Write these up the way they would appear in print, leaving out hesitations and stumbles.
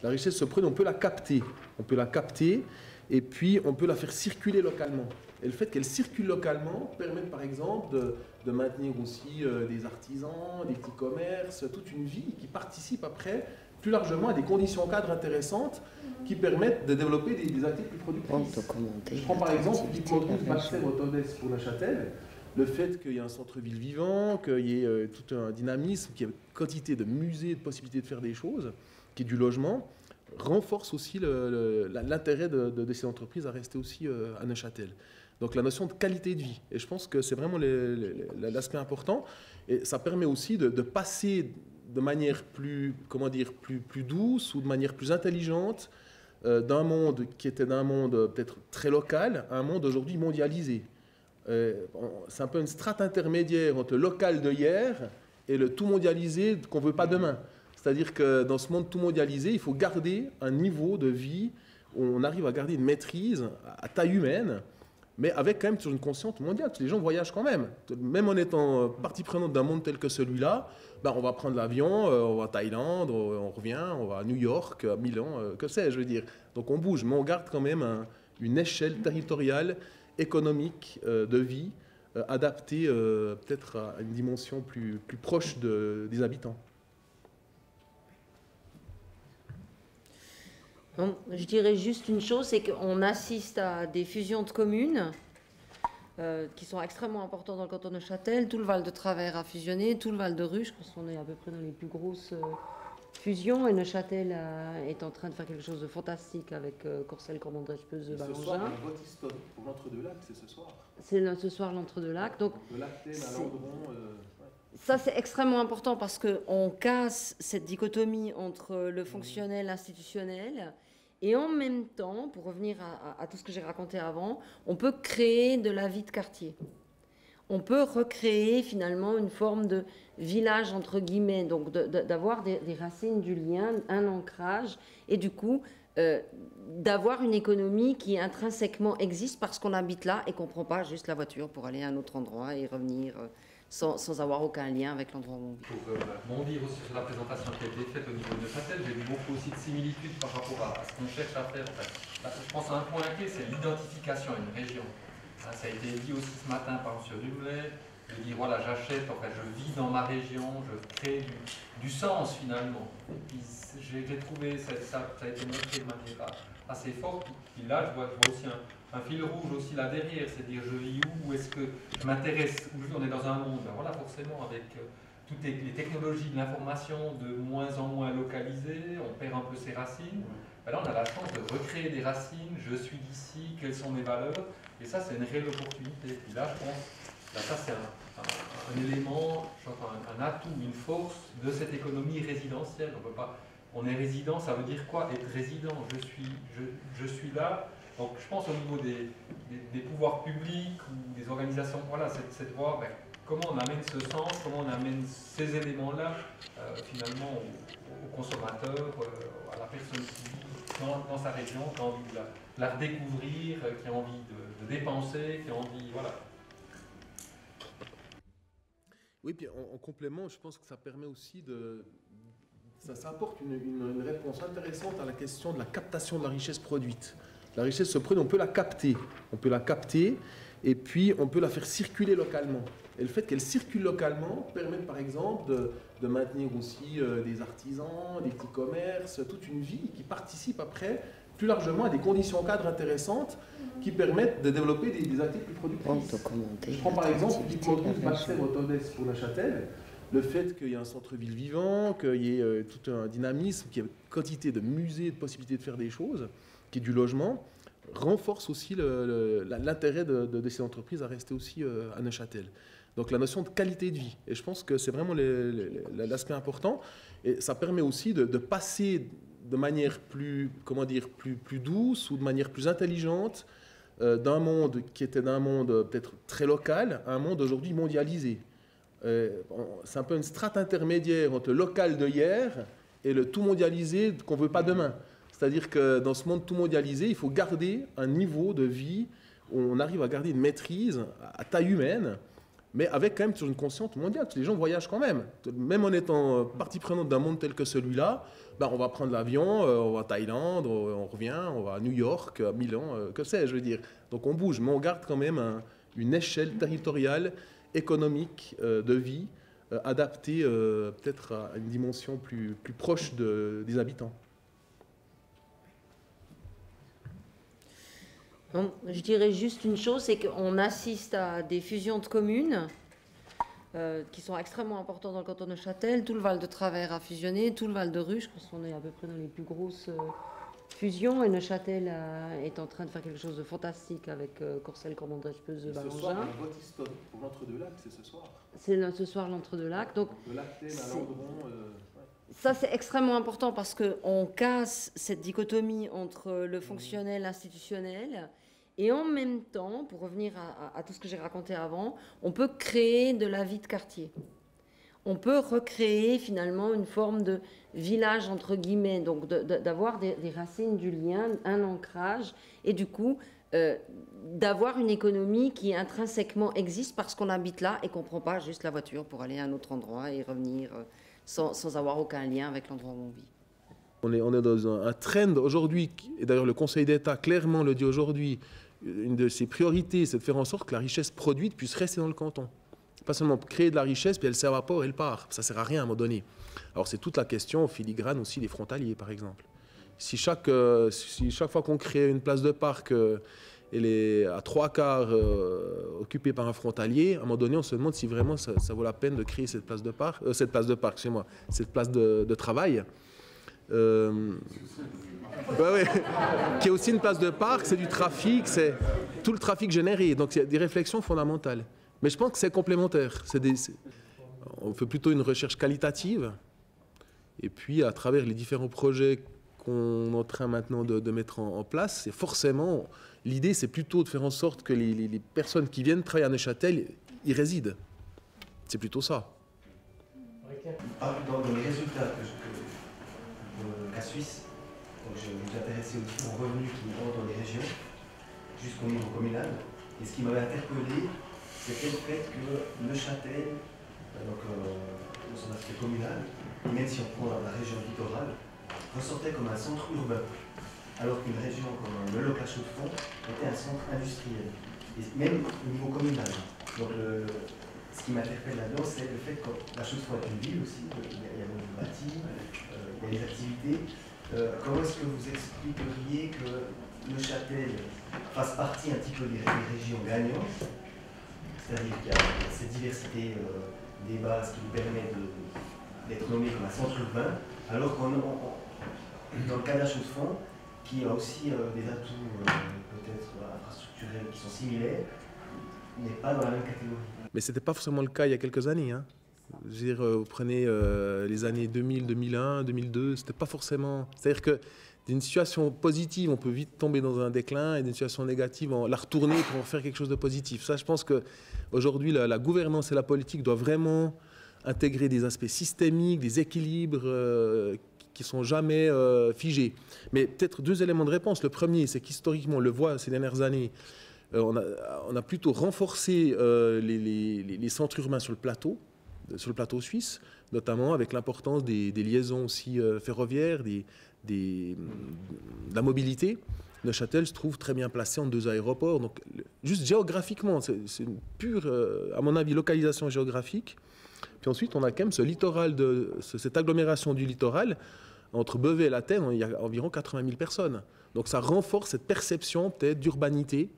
La richesse se produit, on peut la capter. On peut la capter et puis on peut la faire circuler localement. Et le fait qu'elle circule localement permet par exemple de maintenir aussi des artisans, des petits commerces, toute une vie qui participe après plus largement à des conditions cadres intéressantes qui permettent de développer des activités plus productives. Je prends par exemple le Diplodocus Baxter-Otodes pour Neuchâtel. Le fait qu'il y ait un centre-ville vivant, qu'il y ait tout un dynamisme, qu'il y ait une quantité de musées, de possibilités de faire des choses, qu'il y ait du logement, renforce aussi l'intérêt de ces entreprises à rester aussi à Neuchâtel. Donc la notion de qualité de vie. Et je pense que c'est vraiment l'aspect important. Et ça permet aussi de passer de manière plus, comment dire, plus douce ou de manière plus intelligente d'un monde qui était d'un monde peut-être très local à un monde aujourd'hui mondialisé. C'est un peu une strate intermédiaire entre le local de hier et le tout mondialisé qu'on ne veut pas demain. C'est-à-dire que dans ce monde tout mondialisé, il faut garder un niveau de vie où on arrive à garder une maîtrise à taille humaine, mais avec quand même toujours une conscience mondiale, parce que les gens voyagent quand même. Même en étant partie prenante d'un monde tel que celui-là, ben on va prendre l'avion, on va à Thaïlande, on revient, on va à New York, à Milan, que sais-je, je veux dire. Donc on bouge, mais on garde quand même une échelle territoriale, économique, de vie, adaptée peut-être à une dimension plus proche des habitants. Donc, je dirais juste une chose, c'est qu'on assiste à des fusions de communes qui sont extrêmement importantes dans le canton de Neuchâtel. Tout le Val de Travers a fusionné, tout le Val de Ruche, parce qu'on est à peu près dans les plus grosses fusions. Et Neuchâtel est en train de faire quelque chose de fantastique avec Corcelles, Cormandrèche, Peseux, Ballangin. Ce soir, il y a un vote historique pour l'Entre-deux-Lacs, c'est ce soir. C'est ce soir l'Entre-deux-Lacs. Donc, de Lactène à Landron. Ça, c'est extrêmement important parce qu'on casse cette dichotomie entre le fonctionnel, l'institutionnel. Et en même temps, pour revenir à tout ce que j'ai raconté avant, on peut créer de la vie de quartier. On peut recréer finalement une forme de village, entre guillemets, donc d'avoir des racines du lien, un ancrage, et du coup, d'avoir une économie qui intrinsèquement existe parce qu'on habite là et qu'on ne prend pas juste la voiture pour aller à un autre endroit et revenir sans avoir aucun lien avec l'endroit où on vit. Pour bondir aussi sur la présentation qui a été faite au niveau de Neuchâtel, j'ai vu beaucoup aussi de similitudes par rapport à ce qu'on cherche à faire. En fait. Là, je pense à un point clé, c'est l'identification à une région. Ça a été dit aussi ce matin par M. Dumoulin, de dire voilà, j'achète, en fait, je vis dans ma région, je crée du sens finalement. Et puis j'ai trouvé, ça a été montré de manière assez forte. Puis là, je vois aussi un fil rouge aussi là derrière, c'est à dire je vis où est-ce que je m'intéresse, aujourd'hui on est dans un monde, ben voilà forcément avec toutes les technologies de l'information de moins en moins localisées, on perd un peu ses racines, ben là on a la chance de recréer des racines, je suis d'ici, quelles sont mes valeurs, et ça c'est une réelle opportunité. Et là je pense, là, ça c'est un élément, un atout, une force de cette économie résidentielle. On est résident, ça veut dire quoi être résident? Je suis là. Donc je pense au niveau des pouvoirs publics ou des organisations, voilà, c'est de voir ben, comment on amène ce sens, comment on amène ces éléments-là finalement au consommateur, à la personne qui vit dans sa région, qui a envie de la redécouvrir, qui a envie de dépenser, qui a envie, voilà. Oui, puis en complément, je pense que ça permet aussi ça apporte une réponse intéressante à la question de la captation de la richesse produite. La richesse se produit, on peut la capter. On peut la capter et puis on peut la faire circuler localement. Et le fait qu'elle circule localement permet par exemple de maintenir aussi des artisans, des petits commerces, toute une vie qui participe après plus largement à des conditions cadres intéressantes qui permettent de développer des activités plus productives. Je prends par exemple le Diplodocus Baxter-Otodes pour Neuchâtel. Le fait qu'il y ait un centre-ville vivant, qu'il y ait tout un dynamisme, qu'il y ait une quantité de musées, de possibilités de faire des choses, qu'il y ait du logement, renforce aussi l'intérêt de ces entreprises à rester aussi à Neuchâtel. Donc la notion de qualité de vie. Et je pense que c'est vraiment l'aspect important. Et ça permet aussi de passer de manière plus, comment dire, plus douce ou de manière plus intelligente d'un monde qui était d'un monde peut-être très local à un monde aujourd'hui mondialisé. C'est un peu une strate intermédiaire entre le local de hier et le tout mondialisé qu'on ne veut pas demain. C'est-à-dire que dans ce monde tout mondialisé, il faut garder un niveau de vie où on arrive à garder une maîtrise à taille humaine, mais avec quand même sur une conscience mondiale, parce que les gens voyagent quand même. Même en étant partie prenante d'un monde tel que celui-là, ben on va prendre l'avion, on va à Thaïlande, on revient, on va à New York, à Milan, que sais-je, veux dire. Donc on bouge, mais on garde quand même une échelle territoriale, économique, de vie, adaptée peut-être à une dimension plus proche des habitants. Donc, je dirais juste une chose, c'est qu'on assiste à des fusions de communes qui sont extrêmement importantes dans le canton de Neuchâtel. Tout le Val de Travers a fusionné, tout le Val de Rue, je pense qu'on est à peu près dans les plus grosses fusions. Et Neuchâtel est en train de faire quelque chose de fantastique avec Corcelles, Cormandrèche, Peseux, Ballangin. Ce soir, un vote historique pour l'Entre-deux-Lacs, c'est ce soir. C'est ce soir l'Entre-deux-Lacs. Donc, le lac Thème à Landron. Ça, c'est extrêmement important parce qu'on casse cette dichotomie entre le fonctionnel, l'institutionnel. Et en même temps, pour revenir à tout ce que j'ai raconté avant, on peut créer de la vie de quartier. On peut recréer finalement une forme de village, entre guillemets, donc d'avoir des racines du lien, un ancrage, et du coup, d'avoir une économie qui intrinsèquement existe parce qu'on habite là et qu'on ne prend pas juste la voiture pour aller à un autre endroit et revenir sans avoir aucun lien avec l'endroit où on vit. On est dans un trend aujourd'hui, et d'ailleurs le Conseil d'État clairement le dit aujourd'hui, une de ses priorités, c'est de faire en sorte que la richesse produite puisse rester dans le canton. Pas seulement créer de la richesse, puis elle s'évapore, elle part. Ça ne sert à rien à un moment donné. Alors c'est toute la question filigrane aussi des frontaliers, par exemple. Si chaque fois qu'on crée une place de parc, elle est à 3/4 occupée par un frontalier, à un moment donné, on se demande si vraiment ça vaut la peine de créer cette place de parc, cette place de travail. Ouais, qui est aussi une place de parc, c'est du trafic, c'est tout le trafic généré. Donc il y a des réflexions fondamentales. Mais je pense que c'est complémentaire. On fait plutôt une recherche qualitative. Et puis à travers les différents projets qu'on est en train maintenant de mettre en place, c'est forcément, l'idée c'est plutôt de faire en sorte que les personnes qui viennent travailler à Neuchâtel y résident. C'est plutôt ça. Dans les résultats de la Suisse, donc je me suis intéressé aux différents revenus qui rentrent dans les régions, jusqu'au niveau communal. Et ce qui m'avait interpellé, c'était le fait que Neuchâtel, donc dans son aspect communal, et même si on prend la région littorale, ressortait comme un centre urbain, alors qu'une région comme le Loc-la-Chaux-de-Fonds était un centre industriel, et même au niveau communal. Donc ce qui m'interpelle là-dedans, c'est le fait que la Chaux-de-Fonds est une ville aussi, il y a le bâti, il y a les activités. Comment est-ce que vous expliqueriez que Neuchâtel fasse partie un petit peu des régions gagnantes, c'est-à-dire qu'il y a cette diversité des bases qui nous permet d'être nommé comme un centre urbain, alors qu'on dans le cas de la Chaux-de-Fonds, qui a aussi des atouts peut-être infrastructurels qui sont similaires, n'est pas dans la même catégorie. Mais ce n'était pas forcément le cas il y a quelques années. Hein. Je veux dire, vous prenez les années 2000, 2001, 2002, c'était pas forcément... C'est-à-dire que d'une situation positive, on peut vite tomber dans un déclin, et d'une situation négative, on la retourner pour en faire quelque chose de positif. Ça, je pense qu'aujourd'hui, la gouvernance et la politique doivent vraiment intégrer des aspects systémiques, des équilibres qui ne sont jamais figés. Mais peut-être deux éléments de réponse. Le premier, c'est qu'historiquement, on le voit ces dernières années, on a plutôt renforcé les centres urbains sur le plateau suisse, notamment avec l'importance des liaisons aussi ferroviaires, de la mobilité. Neuchâtel se trouve très bien placé entre deux aéroports. Donc, juste géographiquement, c'est une pure, à mon avis, localisation géographique. Puis ensuite, on a quand même ce littoral, cette agglomération du littoral. Entre Beauvais et Lattaine, il y a environ 80 000 personnes. Donc ça renforce cette perception peut-être d'urbanité,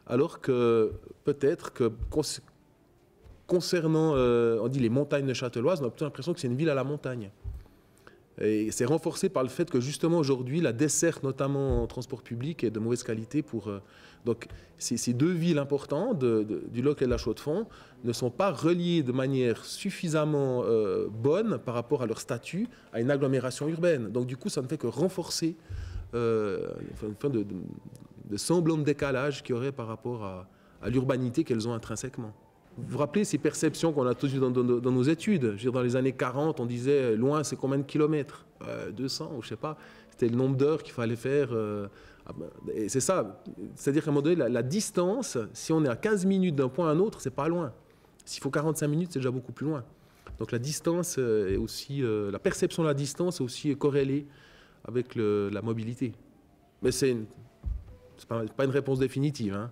alors que peut-être que concernant, on dit les montagnes neuchâteloises, on a plutôt l'impression que c'est une ville à la montagne. Et c'est renforcé par le fait que justement aujourd'hui, la desserte, notamment en transport public, est de mauvaise qualité. Donc ces deux villes importantes, du Loc et de la Chaux-de-Fonds, ne sont pas reliées de manière suffisamment bonne par rapport à leur statut à une agglomération urbaine. Donc du coup, ça ne fait que renforcer une fin de semblant de décalage qu'il y aurait par rapport à l'urbanité qu'elles ont intrinsèquement. Vous vous rappelez ces perceptions qu'on a tous vues dans nos études? Je veux dire, dans les années 40, on disait loin, c'est combien de kilomètres 200 ou je ne sais pas. C'était le nombre d'heures qu'il fallait faire. Et c'est ça. C'est-à-dire qu'à un moment donné, la distance, si on est à 15 minutes d'un point à un autre, c'est pas loin. S'il faut 45 minutes, c'est déjà beaucoup plus loin. Donc la distance est aussi, la perception de la distance est aussi corrélée avec la mobilité. Mais c'est pas une réponse définitive, hein.